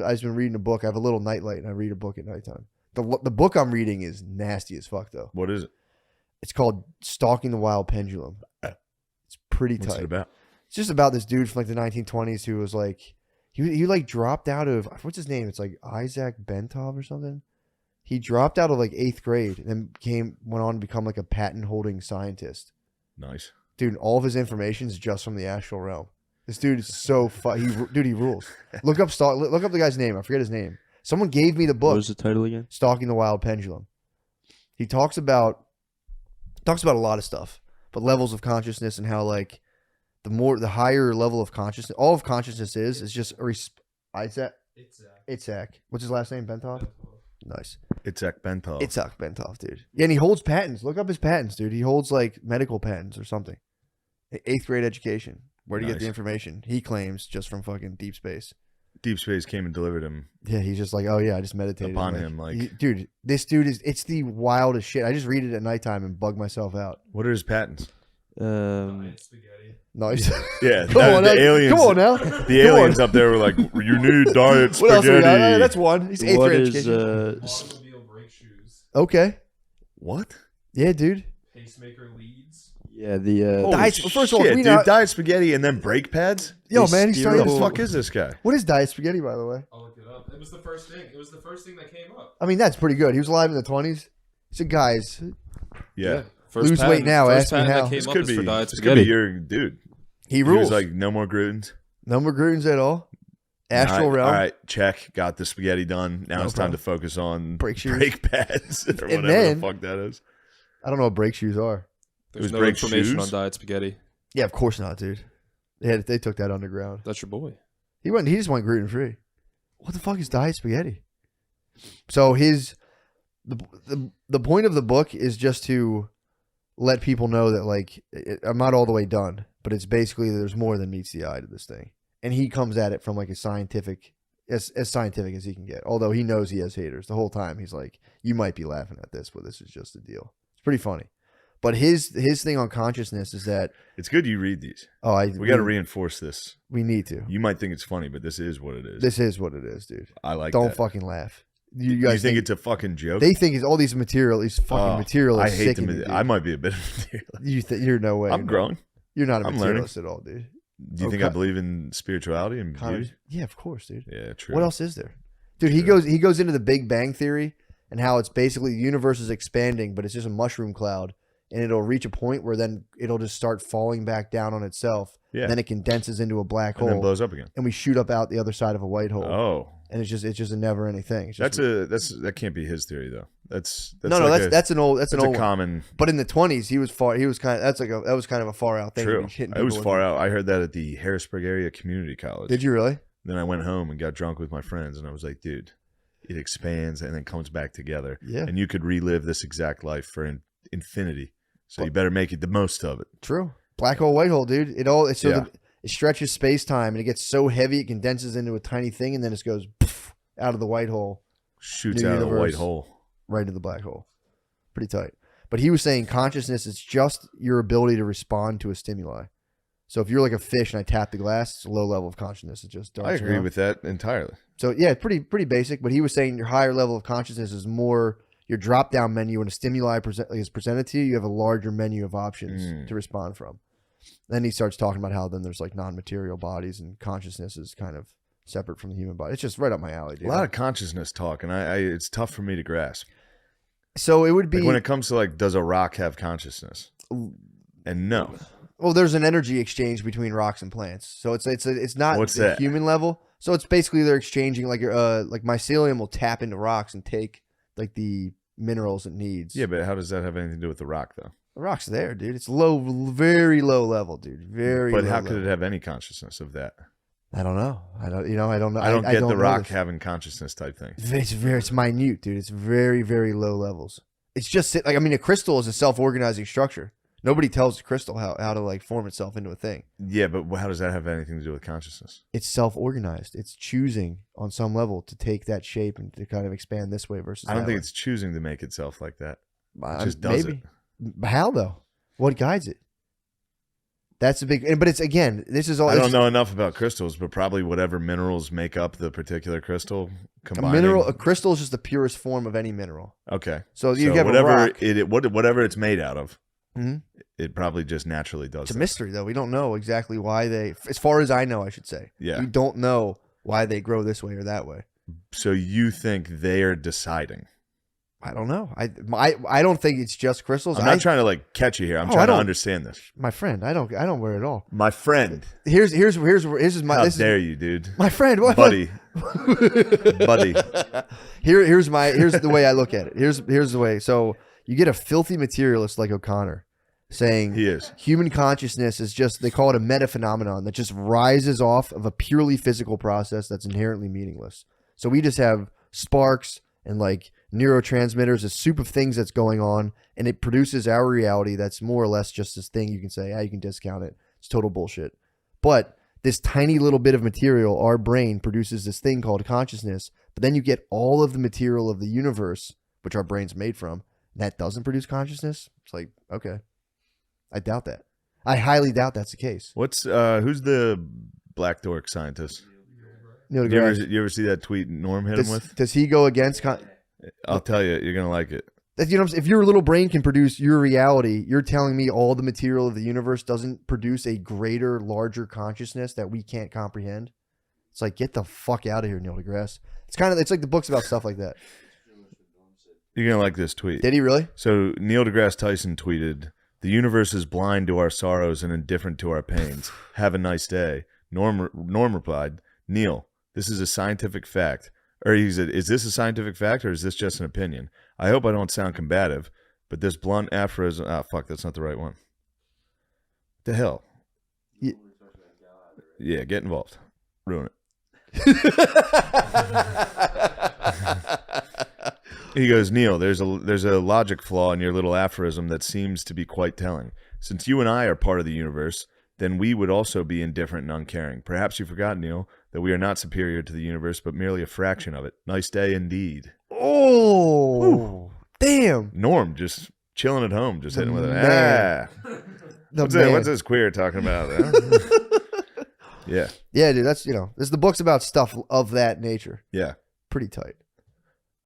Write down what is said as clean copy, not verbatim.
I've been reading a book. I have a little nightlight, and I read a book at nighttime. The book I'm reading is nasty as fuck, though. What is it? It's called Stalking the Wild Pendulum. It's pretty tight. What's it about? It's just about this dude from like the 1920s who was like, he like dropped out of, what's his name? It's like Isaac Bentov or something. He dropped out of like 8th grade and then went on to become like a patent holding scientist. Nice. Dude, all of his information is just from the astral realm. This dude is so dude, he rules. Look up the guy's name. I forget his name. Someone gave me the book. What was the title again? Stalking the Wild Pendulum. He talks about a lot of stuff, but levels of consciousness and how like the higher level of consciousness, all of consciousness is just Isaac. Itzhak. What's his last name? Bentov? Nice. Itzhak Bentov. Itzhak Bentov, dude. Yeah, and he holds patents. Look up his patents, dude. He holds like medical patents or something. 8th grade education. Where do you get the information? He claims just from fucking deep space. Deep space came and delivered him. Yeah, he's just like, oh yeah, I just meditated upon him. Like, dude, this dude it's the wildest shit. I just read it at nighttime and bug myself out. What are his patents? Spaghetti. Nice. Yeah, the aliens. Come on now. The aliens up there were like, you need diet spaghetti. What else we got? That's one. He's 8th grade education. Automobile brake shoes. Okay. What? Yeah, dude. Pacemaker leads. Yeah, the diet. First of all, dude, diet spaghetti and then brake pads. Yo, man, he's trying Who to. the fuck is this guy? What is diet spaghetti, by the way? I'll look it up. It was the first thing. It was the first thing that came up. I mean, that's pretty good. He was alive in the 20s. He said, guys, Yeah. Lose weight now, ask me how. This could be your dude. He rules. He was like, no more glutens. No more glutens at all. Astral realm. All right, check. Got the spaghetti done. Now it's time to focus on brake pads or whatever the fuck that is. I don't know what brake shoes are. There's no information on diet spaghetti. Yeah, of course not, dude. They took that underground. That's your boy. He just went gluten free. What the fuck is diet spaghetti? So the point of the book is just to let people know that like I'm not all the way done, but it's basically there's more than meets the eye to this thing. And he comes at it from like a scientific as scientific as he can get. Although he knows he has haters the whole time. He's like, you might be laughing at this, but this is just a deal. It's pretty funny. But his thing on consciousness is that it's good you read these. We got to reinforce this. We need to. You might think it's funny, but this is what it is. This is what it is, dude. I like. Don't fucking laugh. You guys think it's a fucking joke? They think it's all these material. These fucking material. I hate them. I might be a bit of materialist. You're no way. I'm growing. You're not a materialist at all, dude. Do you think I believe in spirituality and beauty? Yeah, of course, dude. Yeah, true. What else is there, dude? True. He goes into the Big Bang theory and how it's basically the universe is expanding, but it's just a mushroom cloud. And it'll reach a point where then it'll just start falling back down on itself. Yeah. And then it condenses into a black hole. And then blows up again. And we shoot up out the other side of a white hole. Oh. And it's just a never ending thing. That can't be his theory though. That's an old common one. But in the 20s he was that was kind of a far out thing. True. It was far out. I heard that at the Harrisburg area community college. Did you really? Then I went home and got drunk with my friends and I was like, dude, it expands and then comes back together. Yeah. And you could relive this exact life for infinity. So you better make it the most of it. True. Black hole, white hole, dude. It stretches space time and it gets so heavy it condenses into a tiny thing and then it goes poof, out of the white hole. Shoots out of the white hole. Right into the black hole. Pretty tight. But he was saying consciousness is just your ability to respond to a stimuli. So if you're like a fish and I tap the glass, it's a low level of consciousness. It just darts I agree around. with that entirely. So yeah, pretty basic. But he was saying your higher level of consciousness is more your drop down menu when a stimuli is presented to you. You have a larger menu of options to respond from. Then he starts talking about how then there's like non-material bodies and consciousness is kind of separate from the human body. It's just right up my alley, dude. A lot of consciousness talk, and it's tough for me to grasp. So it would be like when it comes to like, does a rock have consciousness? And no. Well, there's an energy exchange between rocks and plants. So it's not the human level. So it's basically they're exchanging like mycelium will tap into rocks and take like the minerals it needs. Yeah, but how does that have anything to do with the rock though? The rock's there, dude. It's low, very low level, dude. But how could it have any consciousness of that? I don't know. I don't know. I don't get the rock having consciousness type thing. It's minute, dude. It's very, very low levels. It's just like, I mean, a crystal is a self-organizing structure. Nobody tells a crystal how to like form itself into a thing. Yeah, but how does that have anything to do with consciousness? It's self-organized. It's choosing on some level to take that shape and to kind of expand this way versus I don't that think way. It's choosing to make itself like that. It just does it. How though? What guides it? That's a big, but it's again, this is all. I don't know enough about crystals, but probably whatever minerals make up the particular crystal. A crystal is just the purest form of any mineral. Okay. So you have whatever a rock. whatever it's made out of, mm-hmm. it probably just naturally does. It's a mystery, though. We don't know exactly why they, as far as I know, I should say. Yeah. We don't know why they grow this way or that way. So you think they are deciding? I don't know. I don't think it's just crystals. I'm not trying to like catch you here. I'm trying to understand this. My friend, I don't wear it at all. My friend. Here's my. How dare you, dude? My friend, what? Buddy. Buddy. Here's the way I look at it. Here's the way. So you get a filthy materialist like O'Connor saying he is. Human consciousness is just, they call it a meta phenomenon that just rises off of a purely physical process that's inherently meaningless. So we just have sparks and like neurotransmitters, a soup of things that's going on, and it produces our reality that's more or less just this thing you can say, you can discount it. It's total bullshit. But this tiny little bit of material, our brain produces this thing called consciousness, but then you get all of the material of the universe, which our brain's made from, that doesn't produce consciousness. It's like, okay. I doubt that. I highly doubt that's the case. Who's the black dork scientist? You ever see that tweet Norm hit him with? Does he go against... I'll tell you, you're going to like it. You know, if your little brain can produce your reality, you're telling me all the material of the universe doesn't produce a greater, larger consciousness that we can't comprehend? It's like, get the fuck out of here, Neil deGrasse. It's like the books about stuff like that. You're going to like this tweet. Did he really? So Neil deGrasse Tyson tweeted, "The universe is blind to our sorrows and indifferent to our pains. Have a nice day." Norm replied, "Neil, this is a scientific fact." Or he said, "Is this a scientific fact or is this just an opinion? I hope I don't sound combative, but this blunt aphorism..." Fuck, that's not the right one. What the hell? Yeah, get involved. Ruin it. He goes, "Neil, there's a logic flaw in your little aphorism that seems to be quite telling. Since you and I are part of the universe, then we would also be indifferent and uncaring. Perhaps you forgot, Neil, that we are not superior to the universe, but merely a fraction of it. Nice day indeed." Oh, ooh. Damn. Norm just chilling at home, just hitting with it. What's this queer talking about? Yeah. Yeah, dude, that's, this is the books about stuff of that nature. Yeah. Pretty tight.